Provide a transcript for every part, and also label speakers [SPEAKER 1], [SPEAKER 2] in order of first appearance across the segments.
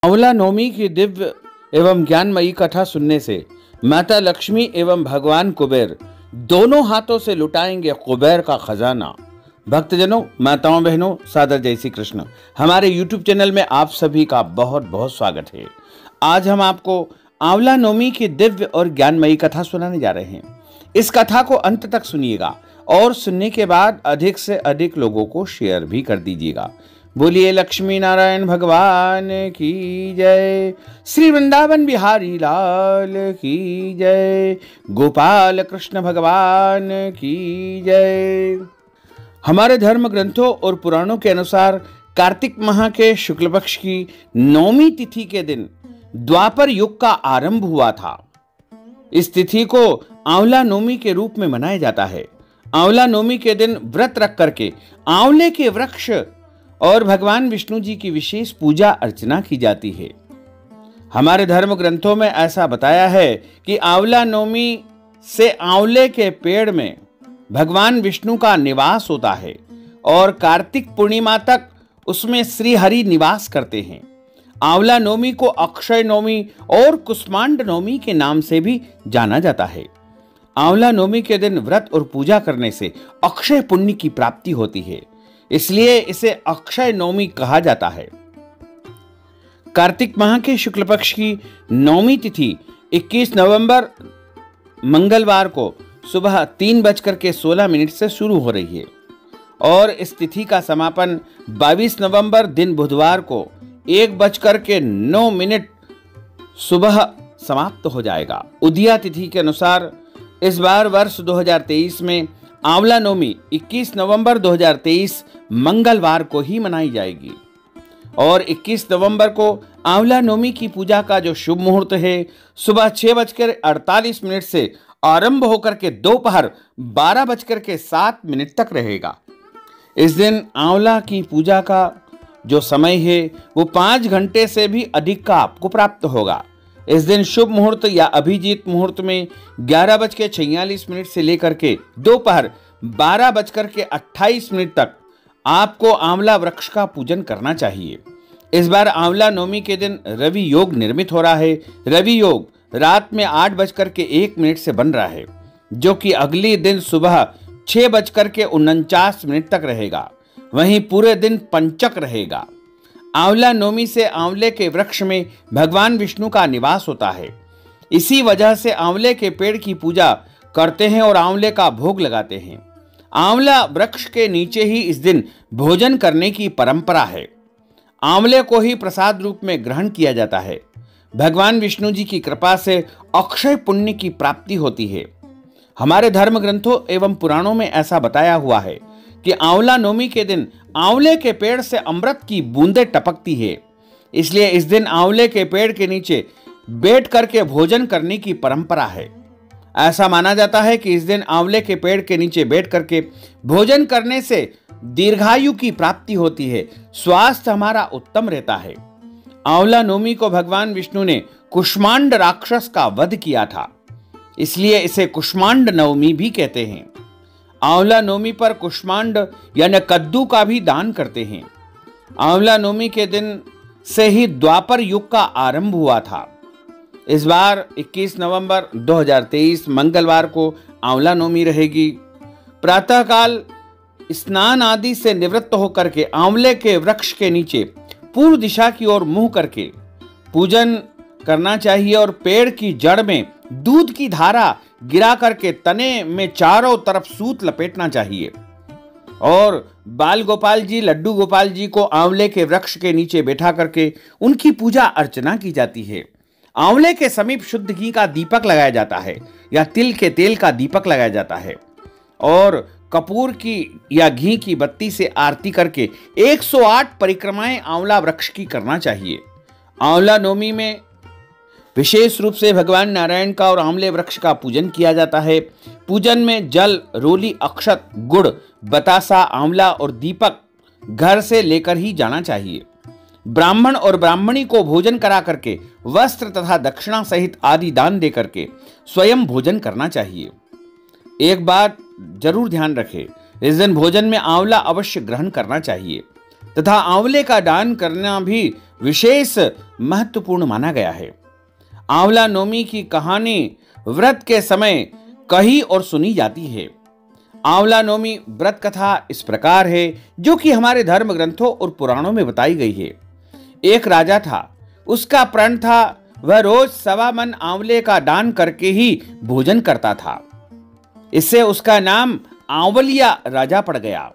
[SPEAKER 1] आंवला नवमी की दिव्य एवं ज्ञानमयी कथा सुनने से माता लक्ष्मी एवं भगवान कुबेर दोनों हाथों से लुटाएंगे कुबेर का खजाना। भक्तजनों, माताओं, बहनों, सादर जय श्री कृष्ण। हमारे YouTube चैनल में आप सभी का बहुत बहुत स्वागत है। आज हम आपको आंवला नवमी की दिव्य और ज्ञानमयी कथा सुनाने जा रहे हैं। इस कथा को अंत तक सुनिएगा और सुनने के बाद अधिक से अधिक लोगों को शेयर भी कर दीजिएगा। बोलिए लक्ष्मी नारायण भगवान की जय, श्री वृंदावन बिहारी लाल की जय, गोपाल कृष्ण भगवान की जय। हमारे धर्म ग्रंथों और पुराणों के अनुसार कार्तिक माह के शुक्ल पक्ष की नौमी तिथि के दिन द्वापर युग का आरंभ हुआ था। इस तिथि को आंवला नवमी के रूप में मनाया जाता है। आंवला नवमी के दिन व्रत रख करके आंवले के वृक्ष और भगवान विष्णु जी की विशेष पूजा अर्चना की जाती है। हमारे धर्म ग्रंथों में ऐसा बताया है कि आंवला नवमी से आंवले के पेड़ में भगवान विष्णु का निवास होता है और कार्तिक पूर्णिमा तक उसमें श्री हरि निवास करते हैं। आंवला नवमी को अक्षय नवमी और कुष्मांड नवमी के नाम से भी जाना जाता है। आंवला नवमी के दिन व्रत और पूजा करने से अक्षय पुण्य की प्राप्ति होती है, इसलिए इसे अक्षय नवमी कहा जाता है। कार्तिक माह के शुक्ल पक्ष की नवमी तिथि 21 नवंबर मंगलवार को सुबह 3:16 से शुरू हो रही है और इस तिथि का समापन 22 नवंबर दिन बुधवार को 1:09 सुबह समाप्त हो जाएगा। उदया तिथि के अनुसार इस बार वर्ष 2023 में आंवला नवमी 21 नवंबर 2023 मंगलवार को ही मनाई जाएगी और 21 नवंबर को आंवला नवमी की पूजा का जो शुभ मुहूर्त है सुबह 6:48 से आरंभ होकर के दोपहर 12:07 तक रहेगा। इस दिन आंवला की पूजा का जो समय है वो 5 घंटे से भी अधिक का आपको प्राप्त होगा। इस दिन शुभ मुहूर्त या अभिजीत मुहूर्त में 11:46 से लेकर के दोपहर 12:28 तक आपको आंवला वृक्ष का पूजन करना चाहिए। इस बार आंवला नवमी के दिन रवि योग निर्मित हो रहा है। रवि योग रात में 8:01 से बन रहा है, जो कि अगले दिन सुबह 6:49 तक रहेगा। वहीं पूरे दिन पंचक रहेगा। आंवला नवमी से आंवले के वृक्ष में भगवान विष्णु का निवास होता है। इसी वजह से आंवले के पेड़ की पूजा करते हैं और आंवले का भोग लगाते हैं। आंवला वृक्ष के नीचे ही इस दिन भोजन करने की परंपरा है। आंवले को ही प्रसाद रूप में ग्रहण किया जाता है। भगवान विष्णु जी की कृपा से अक्षय पुण्य की प्राप्ति होती है। हमारे धर्म ग्रंथों एवं पुराणों में ऐसा बताया हुआ है कि आंवला नवमी के दिन आंवले के पेड़ से अमृत की बूंदें टपकती है, इसलिए इस दिन आंवले के पेड़ के नीचे बैठ करके भोजन करने की परंपरा है। ऐसा माना जाता है कि इस दिन आंवले के पेड़ के नीचे बैठ करके भोजन करने से दीर्घायु की प्राप्ति होती है, स्वास्थ्य हमारा उत्तम रहता है। आंवला नवमी को भगवान विष्णु ने कुष्मांड राक्षस का वध किया था, इसलिए इसे कुष्मांड नवमी भी कहते हैं। आंवला नवमी पर कुष्मांड यानी कद्दू का भी दान करते हैं। आंवला नवमी के दिन से ही द्वापर युग का आरंभ हुआ था। इस बार 21 नवंबर 2023 मंगलवार को आंवला नवमी रहेगी। प्रातःकाल स्नान आदि से निवृत्त होकर के आंवले के वृक्ष के नीचे पूर्व दिशा की ओर मुंह करके पूजन करना चाहिए और पेड़ की जड़ में दूध की धारा गिरा करके तने में चारों तरफ सूत लपेटना चाहिए और बाल गोपाल जी, लड्डू गोपाल जी को आंवले के वृक्ष के नीचे बैठा करके उनकी पूजा अर्चना की जाती है। आंवले के समीप शुद्ध घी का दीपक लगाया जाता है या तिल के तेल का दीपक लगाया जाता है और कपूर की या घी की बत्ती से आरती करके 108 परिक्रमाएं आंवला वृक्ष की करना चाहिए। आंवला नवमी में विशेष रूप से भगवान नारायण का और आंवले वृक्ष का पूजन किया जाता है। पूजन में जल, रोली, अक्षत, गुड़, बतासा, आंवला और दीपक घर से लेकर ही जाना चाहिए। ब्राह्मण और ब्राह्मणी को भोजन करा करके वस्त्र तथा दक्षिणा सहित आदि दान दे करके स्वयं भोजन करना चाहिए। एक बात जरूर ध्यान रखें, इस दिन भोजन में आंवला अवश्य ग्रहण करना चाहिए तथा आंवले का दान करना भी विशेष महत्वपूर्ण माना गया है। आंवला नवमी की कहानी व्रत के समय कही और सुनी जाती है। आंवला नवमी व्रत कथा इस प्रकार है, जो कि हमारे धर्म ग्रंथों और पुराणों में बताई गई है। एक राजा था, उसका प्रण था वह रोज 1.25 मन आंवले का दान करके ही भोजन करता था। इससे उसका नाम आंवलिया राजा पड़ गया।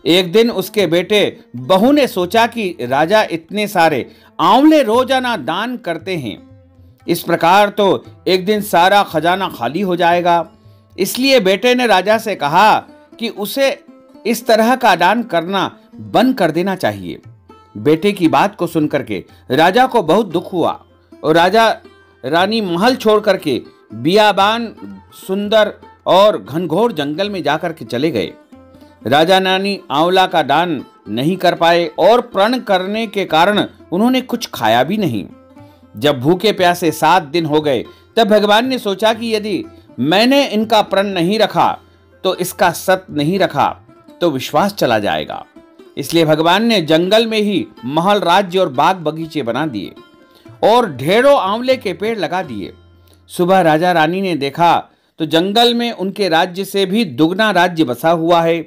[SPEAKER 1] एक दिन उसके बेटे बहू ने सोचा कि राजा इतने सारे आंवले रोजाना दान करते हैं, इस प्रकार तो एक दिन सारा खजाना खाली हो जाएगा। इसलिए बेटे ने राजा से कहा कि उसे इस तरह का दान करना बंद कर देना चाहिए। बेटे की बात को सुनकर के राजा को बहुत दुख हुआ और राजा रानी महल छोड़ करके बियाबान, सुंदर और घनघोर जंगल में जाकर के चले गए। राजा रानी आंवला का दान नहीं कर पाए और प्रण करने के कारण उन्होंने कुछ खाया भी नहीं। जब भूखे प्यासे 7 दिन हो गए, तब भगवान ने सोचा कि यदि मैंने इनका प्रण नहीं रखा तो इसका सत नहीं रखा तो विश्वास चला जाएगा। इसलिए भगवान ने जंगल में ही महल, राज्य और बाग बगीचे बना दिए और ढेरों आंवले के पेड़ लगा दिए। सुबह राजा रानी ने देखा तो जंगल में उनके राज्य से भी दुगना राज्य बसा हुआ है।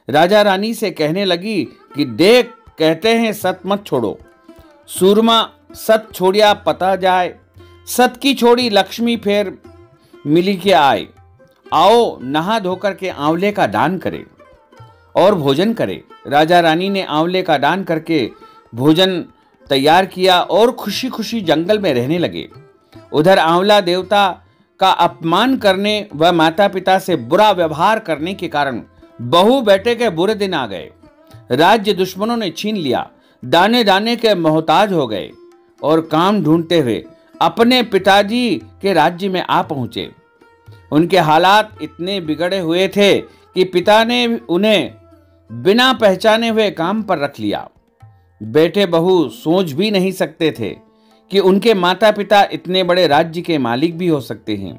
[SPEAKER 1] राजा रानी से कहने लगी कि देख, कहते हैं सत मत छोड़ो, सूरमा सत छोड़िया पता जाए, सत की छोड़ी लक्ष्मी फेर मिली के आए। आओ नहा धोकर के आंवले का दान करें और भोजन करें। राजा रानी ने आंवले का दान करके भोजन तैयार किया और खुशी खुशी जंगल में रहने लगे। उधर आंवला देवता का अपमान करने व माता पिता से बुरा व्यवहार करने के कारण बहू बेटे के बुरे दिन आ गए। राज्य दुश्मनों ने छीन लिया, दाने दाने के मोहताज हो गए और काम ढूंढते हुए अपने पिताजी के राज्य में आ पहुंचे। उनके हालात इतने बिगड़े हुए थे कि पिता ने उन्हें बिना पहचाने हुए काम पर रख लिया। बेटे बहू सोच भी नहीं सकते थे कि उनके माता पिता इतने बड़े राज्य के मालिक भी हो सकते हैं।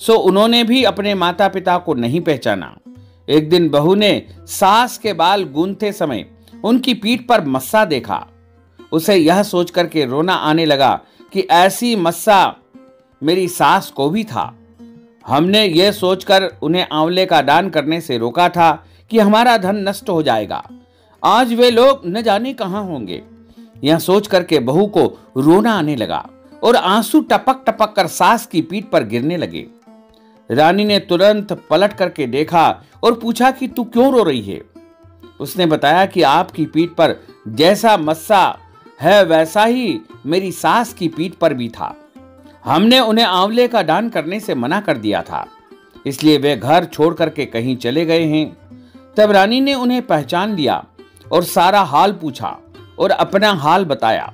[SPEAKER 1] सो उन्होंने भी अपने माता पिता को नहीं पहचाना। एक दिन बहू ने सास के बाल गूंथते समय उनकी पीठ पर मस्सा देखा। उसे यह सोच करके रोना आने लगा कि ऐसी मस्सा मेरी सास को भी था। हमने यह सोचकर उन्हें आंवले का दान करने से रोका था कि हमारा धन नष्ट हो जाएगा। आज वे लोग न जाने कहां होंगे। यह सोच करके बहू को रोना आने लगा और आंसू टपक टपक कर सास की पीठ पर गिरने लगे। रानी ने तुरंत पलट करके देखा और पूछा कि तू क्यों रो रही है। उसने बताया कि आपकी पीठ पर जैसा मस्सा है वैसा ही मेरी सास की पीठ पर भी था। हमने उन्हें आंवले का दान करने से मना कर दिया था, इसलिए वे घर छोड़ करके कहीं चले गए हैं। तब रानी ने उन्हें पहचान लिया और सारा हाल पूछा और अपना हाल बताया।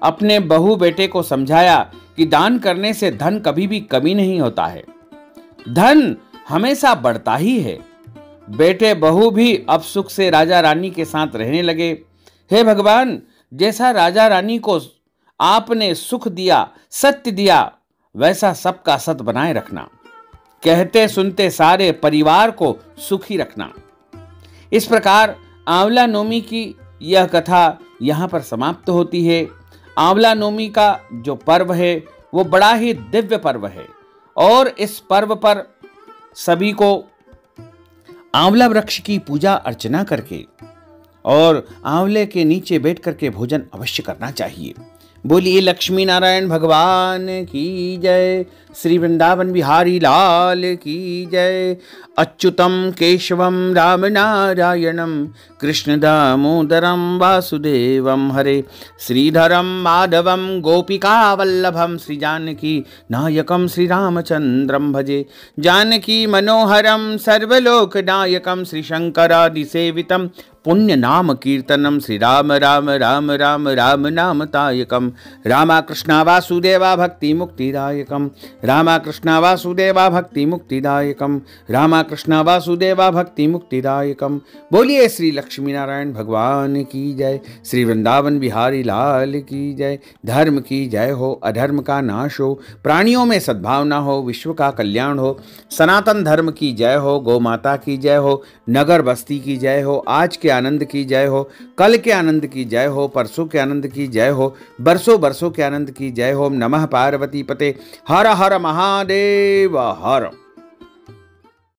[SPEAKER 1] अपने बहू बेटे को समझाया कि दान करने से धन कभी भी कमी नहीं होता है, धन हमेशा बढ़ता ही है। बेटे बहू भी अब सुख से राजा रानी के साथ रहने लगे। हे भगवान, जैसा राजा रानी को आपने सुख दिया, सत्य दिया, वैसा सबका सत बनाए रखना। कहते सुनते सारे परिवार को सुखी रखना। इस प्रकार आंवला नवमी की यह कथा यहाँ पर समाप्त होती है। आंवला नवमी का जो पर्व है वो बड़ा ही दिव्य पर्व है और इस पर्व पर सभी को आंवला वृक्ष की पूजा अर्चना करके और आंवले के नीचे बैठ करके भोजन अवश्य करना चाहिए। बोलिए लक्ष्मी नारायण भगवान की जय, श्री वृंदावन बिहारी लाल की जय। अच्युतम केशवम राम नारायणम कृष्ण दामोदरम वासुदेवम हरे, श्रीधरम माधवम गोपिका वल्लभम श्री जानकी नायकम श्री रामचंद्रम भजे। जानकी मनोहरम सर्वलोकनायकम श्री शंकरादि सेवितम पुण्य नाम कीर्तनम श्री राम राम राम राम राम नाम तायकम। रामा कृष्णा वासुदेवा भक्ति मुक्तिदायकम। रामकृष्ण वासुदेवा भक्ति मुक्तिदायकम, रामकृष्ण वासुदेवा भक्ति मुक्तिदायकम। बोलिए श्री लक्ष्मी नारायण भगवान की जय, श्री वृंदावन बिहारी लाल की जय। धर्म की जय हो, अधर्म का नाश हो, प्राणियों में सद्भावना हो, विश्व का कल्याण हो। सनातन धर्म की जय हो, गौ माता की जय हो, नगर बस्ती की जय हो, आज के आनंद की जय हो, कल के आनंद की जय हो, परसों के आनंद की जय हो, बरसों बरसों के आनंद की जय हो। नमः पार्वती पते, हर हर महादेव हर।